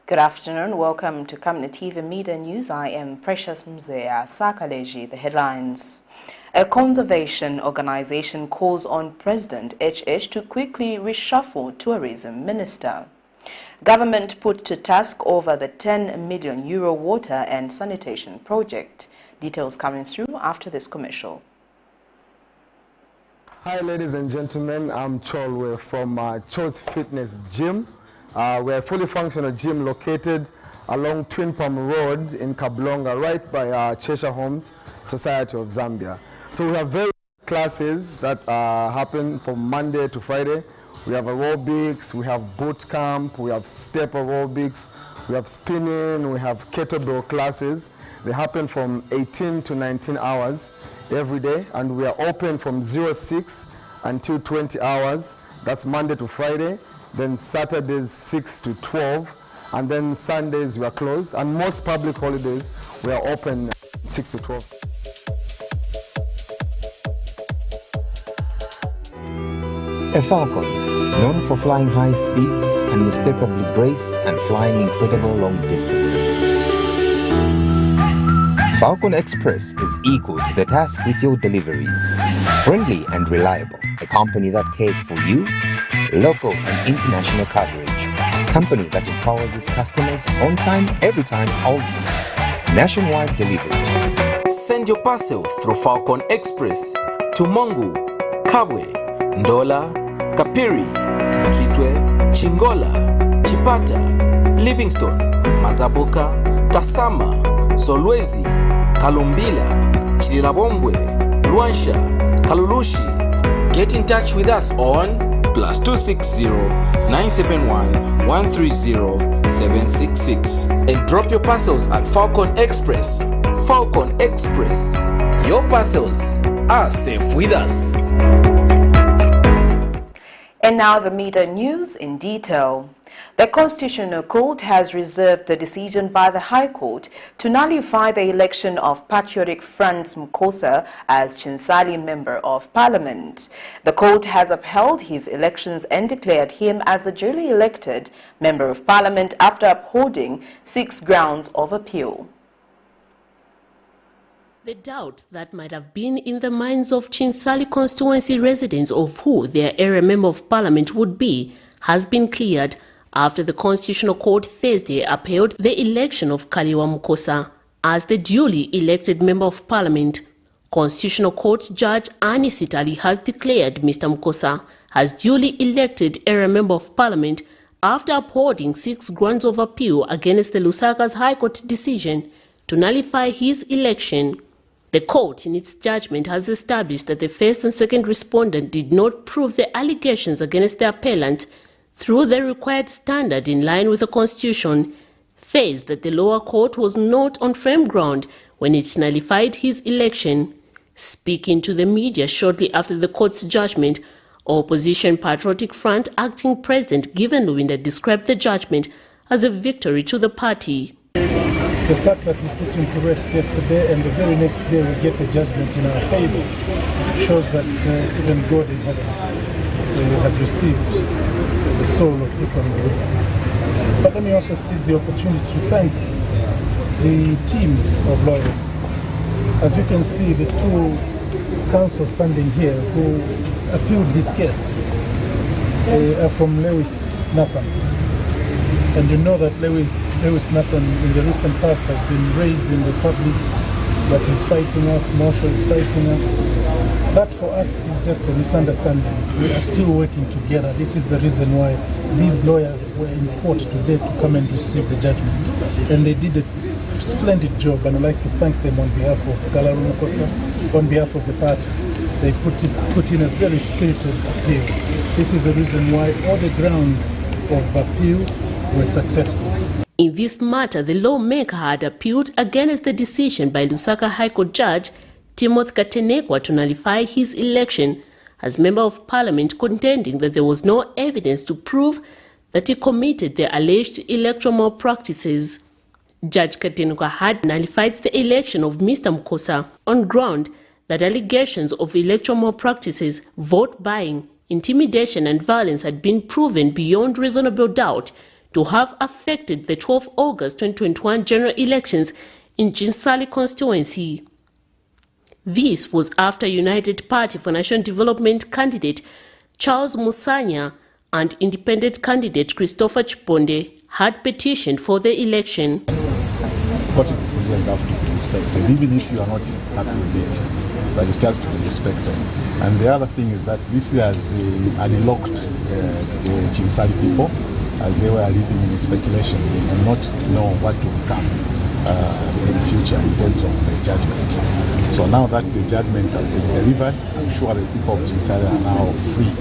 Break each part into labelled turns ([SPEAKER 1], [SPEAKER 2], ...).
[SPEAKER 1] Good afternoon. Welcome to Camnet TV Media News. I am Precious Mzea Sakaleji. The headlines. A conservation organization calls on President HH to quickly reshuffle tourism minister. Government put to task over the €10 million water and sanitation project. Details coming through after this commercial.
[SPEAKER 2] Hi ladies and gentlemen, I'm Cholwe from Cho's Fitness Gym. We're a fully functional gym located along Twin Palm Road in Kablonga, right by Cheshire Homes Society of Zambia. So we have various classes that happen from Monday to Friday. We have aerobics, we have boot camp, we have step aerobics, we have spinning, we have kettlebell classes. They happen from 18 to 19 hours every day, and we are open from 06 until 20 hours. That's Monday to Friday. Then Saturdays 6 to 12, and then Sundays we are closed, and most public holidays we are open 6 to 12.
[SPEAKER 3] A falcon, known for flying high speeds, unmistakably grace and flying incredible long distances. Falcon Express is equal to the task with your deliveries. Friendly and reliable, a company that cares for you, local and international coverage, company that empowers its customers on time, every time, all the time. Nationwide delivery.
[SPEAKER 4] Send your parcel through Falcon Express to Mongu, Kabwe, Ndola, Kapiri, Kitwe, Chingola, Chipata, Livingstone, Mazaboka, Kasama, Solwezi, Kalumbila, Chililabombwe, Luansha, Kalulushi. Get in touch with us on +260 971 130 766 and drop your parcels at Falcon Express. Falcon Express. Your parcels are safe with us.
[SPEAKER 1] And now the media news in detail. The Constitutional Court has reserved the decision by the High Court to nullify the election of Patriotic Front's Mukhosa as Chinsali Member of Parliament. The court has upheld his elections and declared him as the duly elected Member of Parliament after upholding 6 grounds of appeal.
[SPEAKER 5] The doubt that might have been in the minds of Chinsali constituency residents of who their area Member of Parliament would be has been cleared after the Constitutional Court Thursday upheld the election of Kaliwa Mukhosa as the duly elected Member of Parliament. Constitutional Court Judge Annie Sitali has declared Mr. Mukhosa as duly elected area Member of Parliament after upholding 6 grounds of appeal against the Lusaka's High Court decision to nullify his election. The court, in its judgment, has established that the first and second respondent did not prove the allegations against the appellant through the required standard in line with the Constitution, says that the lower court was not on firm ground when it nullified his election. Speaking to the media shortly after the court's judgment, Opposition Patriotic Front acting President Given Lwinda described the judgment as a victory to the party.
[SPEAKER 6] The fact that we put him to rest yesterday and the very next day we get a judgment in our favor shows that even God in heaven has received the soul of people in the. But let me also seize the opportunity to thank the team of lawyers. As you can see, the 2 counsels standing here who appealed this case are from Lewis Nathan. And you know that Lewis Nathan in the recent past has been raised in the public, but he's fighting us, Marshall is fighting us. That for us is just a misunderstanding. We are still working together. This is the reason why these lawyers were in court today to come and receive the judgment. And they did a splendid job, and I'd like to thank them on behalf of Kalaru Mukhosa, on behalf of the party. They put in a very spirited appeal. This is the reason why all the grounds of appeal were successful.
[SPEAKER 5] In this matter, the lawmaker had appealed against the decision by Lusaka High Court Judge Timothy Katenekwa to nullify his election as Member of Parliament, contending that there was no evidence to prove that he committed the alleged electoral malpractices. Judge Katenekwa had nullified the election of Mr. Mukhosa on ground that allegations of electoral malpractices, vote buying, intimidation and violence had been proven beyond reasonable doubt to have affected the 12 August 2021 general elections in Chinsali constituency. This was after United Party for National Development candidate Charles Musanya and independent candidate Christopher Chiponde had petitioned for the election.
[SPEAKER 7] Court decisions have to be respected, even if you are not happy with it, but it has to be respected. And the other thing is that this has unlocked the Chinsali people, as they were living in speculation. They do not know what will come in the future in terms of the judgment. So now that the judgment has been delivered, I'm sure the people of Chinsali are now free.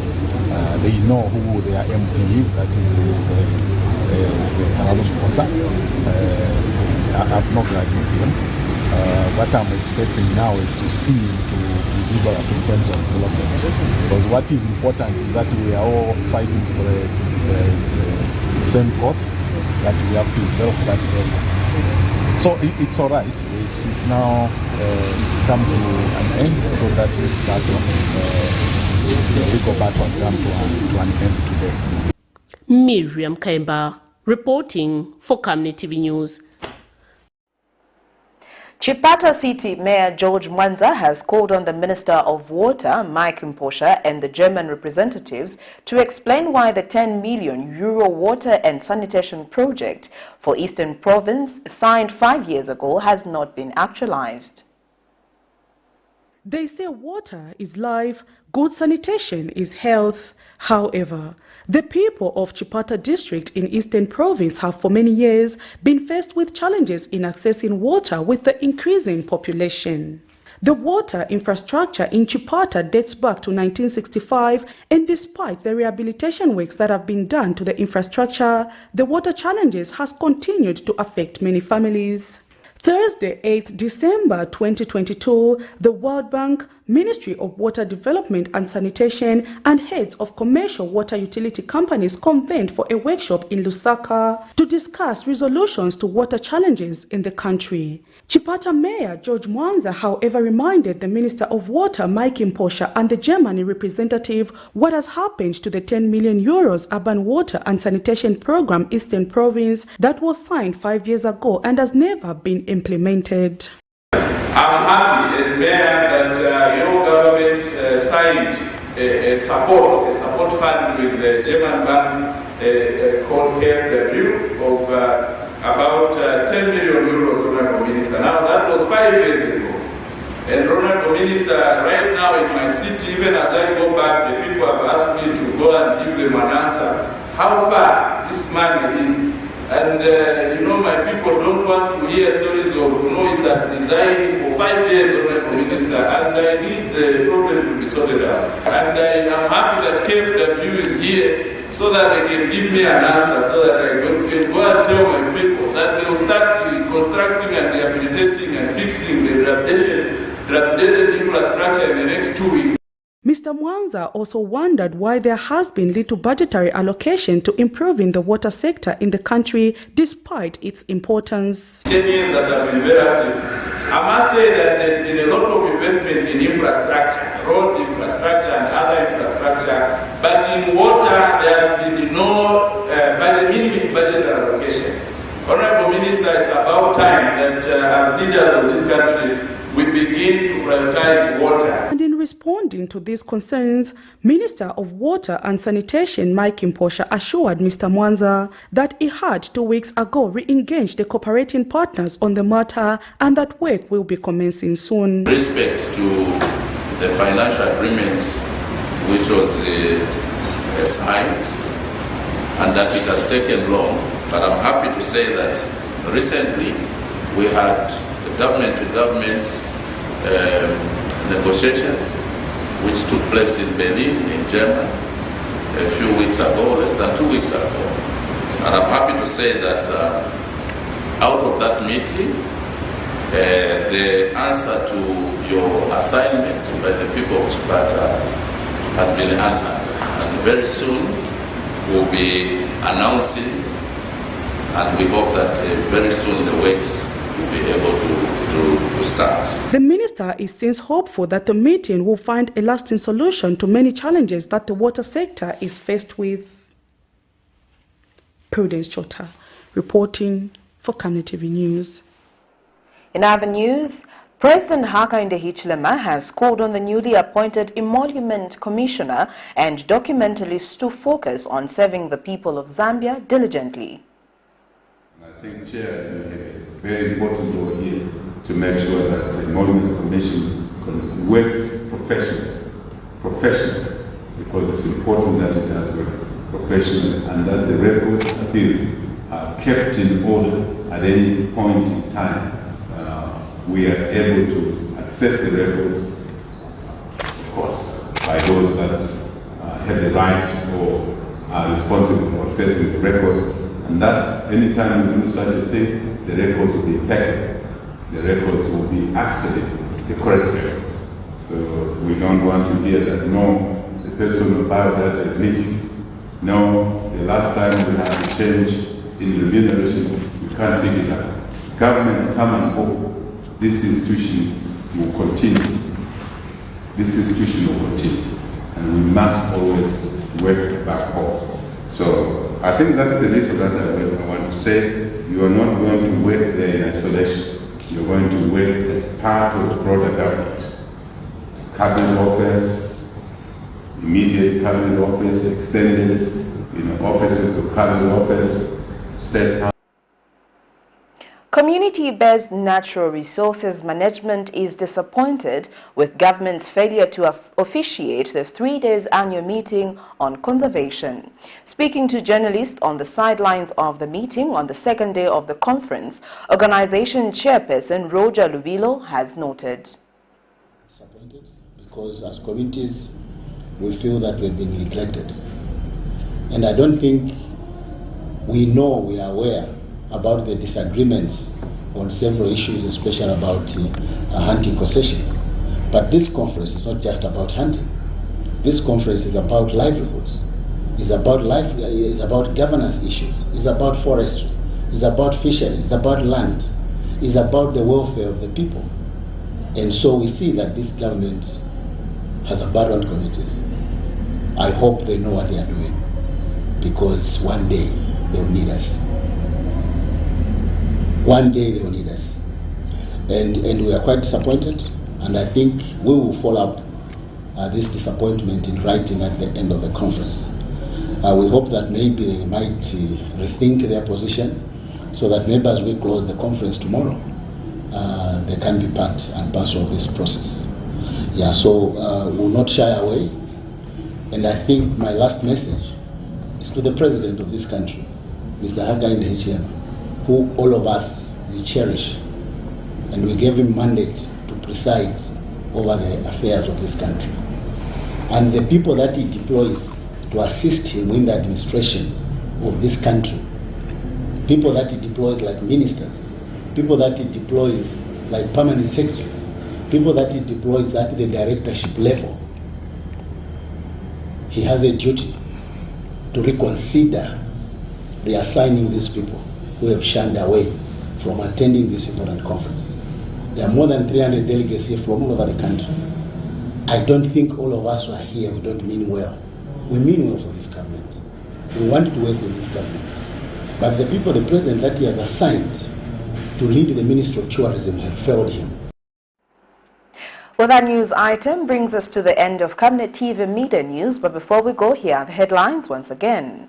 [SPEAKER 7] They know who their MP is, that is the Carlos Posa. I have not heard with him. What I'm expecting now is to see him to deliver us in terms of development. Because what is important is that we are all fighting for the same cause, that we have to develop that area. So it's all right. It's now come to an end. It's good that this battle, the legal battle has come to an end today.
[SPEAKER 5] Miriam Kaimba reporting for Camnet TV News.
[SPEAKER 1] Chipata City Mayor George Mwanza has called on the Minister of Water, Mike Mposha, and the German representatives to explain why the €10 million water and sanitation project for Eastern Province, signed 5 years ago, has not been actualized.
[SPEAKER 8] They say water is life, good sanitation is health. However, the people of Chipata district in Eastern Province have for many years been faced with challenges in accessing water with the increasing population. The water infrastructure in Chipata dates back to 1965, and despite the rehabilitation works that have been done to the infrastructure, the water challenges has continued to affect many families. Thursday, 8th December 2022, the World Bank, Ministry of Water Development and Sanitation, and heads of commercial water utility companies convened for a workshop in Lusaka to discuss resolutions to water challenges in the country. Chipata Mayor George Mwanza, however, reminded the Minister of Water, Mike Mposha, and the Germany representative what has happened to the €10 million urban water and sanitation program Eastern Province that was signed 5 years ago and has never been implemented.
[SPEAKER 9] I'm happy as mayor that your government signed a support fund with the German bank called KfW of about €10 million, Honorable Minister. Now that was 5 years ago. And Honorable Minister, right now in my city, even as I go back, the people have asked me to go and give them an answer how far this money is. And you know, my people don't want to hear stories of noise and design for 5 years, Honorable Minister, and I need the problem to be sorted out. And I am happy that KfW is here so that they can give me an answer, so that I can go and tell my people that they will start constructing and rehabilitating and fixing the dilapidated infrastructure in the next 2 weeks.
[SPEAKER 8] Mr. Mwanza also wondered why there has been little budgetary allocation to improving the water sector in the country despite its importance.
[SPEAKER 9] 10 years that have been very active. I must say that there's been a lot of investment in infrastructure, road infrastructure and other infrastructure, but in water there has been no minimum budget allocation. Honorable Minister, it's about time that as leaders of this country, we begin to prioritize water.
[SPEAKER 8] And in responding to these concerns, Minister of Water and Sanitation Mike Mposha assured Mr. Mwanza that he had 2 weeks ago re-engaged the cooperating partners on the matter and that work will be commencing soon.
[SPEAKER 10] With respect to the financial agreement which was signed and that it has taken long, but I'm happy to say that recently we had government-to-government negotiations which took place in Berlin, in Germany, a few weeks ago, less than 2 weeks ago. And I'm happy to say that out of that meeting, the answer to your assignment by the people of Chipata has been answered. And very soon we'll be announcing, and we hope that very soon the works will be able to start.
[SPEAKER 8] The minister is since hopeful that the meeting will find a lasting solution to many challenges that the water sector is faced with. Prudence Chota, reporting for Camnet TV News.
[SPEAKER 1] In other news, President Hakainde Hichilema has called on the newly appointed Emolument Commissioner and documentalist to focus on serving the people of Zambia diligently.
[SPEAKER 11] I think, Chair, you have a very important role here to make sure that the Emolument Commission works professionally, because it's important that it does work professionally and that the records appeal are kept in order at any point in time. We are able to access the records, of course, by those that have the right or are responsible for accessing the records, and that anytime we do such a thing, the records will be impeccable. The records will be actually the correct records. So we don't want to hear that, no, the personal biodata is missing. No, the last time we had a change in remuneration, we can't pick it up. Governments come and go. This institution will continue. This institution will continue. And we must always work back home. So I think that's the little that I want to say. You are not going to work there in isolation. You're going to work as part of the broader government. Cabinet office, immediate cabinet office, extended, offices of cabinet office, state house.
[SPEAKER 1] Community-based natural resources management is disappointed with government's failure to officiate the 3-day annual meeting on conservation. Speaking to journalists on the sidelines of the meeting on the second day of the conference, organization chairperson Roger Lubilo has noted.
[SPEAKER 12] Disappointed because as communities we feel that we've been neglected. And I don't think we are aware about the disagreements on several issues, especially about hunting concessions. But this conference is not just about hunting. This conference is about livelihoods. It's about governance issues. It's about forestry. It's about fisheries. It's about land. It's about the welfare of the people. And so we see that this government has abandoned communities. I hope they know what they are doing, because one day they will need us. One day they will need us. And we are quite disappointed, and I think we will follow up this disappointment in writing at the end of the conference. We hope that maybe they might rethink their position, so that maybe as we close the conference tomorrow, they can be part and parcel of this process. Yeah, so we will not shy away. And I think my last message is to the President of this country, Mr. Hakainde Hichilema, who all of us we cherish, and we gave him mandate to preside over the affairs of this country. And the people that he deploys to assist him in the administration of this country, people that he deploys like ministers, people that he deploys like permanent secretaries, people that he deploys at the directorship level, he has a duty to reconsider reassigning these people who have shunned away from attending this important conference. There are more than 300 delegates here from all over the country. I don't think all of us who are here, we don't mean well. We mean well for this government. We want to work with this government. But the people, the president that he has assigned to lead the Ministry of Tourism have failed him.
[SPEAKER 1] Well, that news item brings us to the end of Camnet TV Media News, but before we go here, the headlines once again.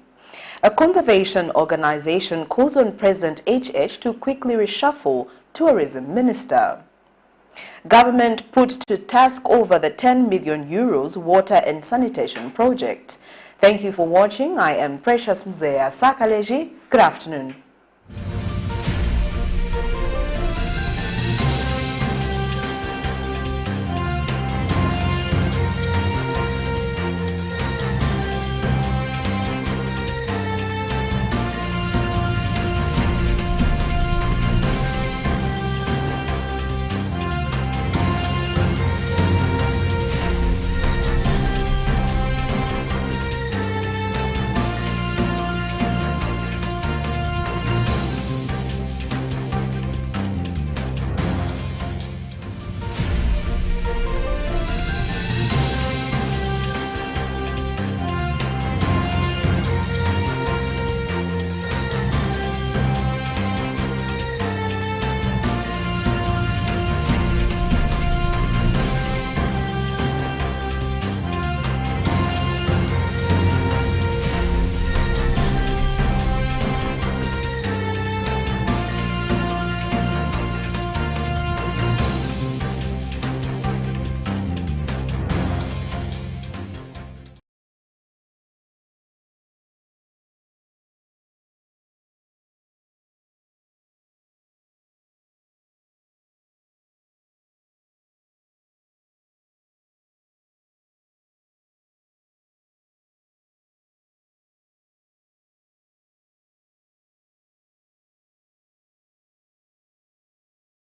[SPEAKER 1] A conservation organization calls on President HH to quickly reshuffle tourism minister. Government put to task over the 10 million euros water and sanitation project. Thank you for watching. I am Precious Mzea Sakaleji. Good afternoon.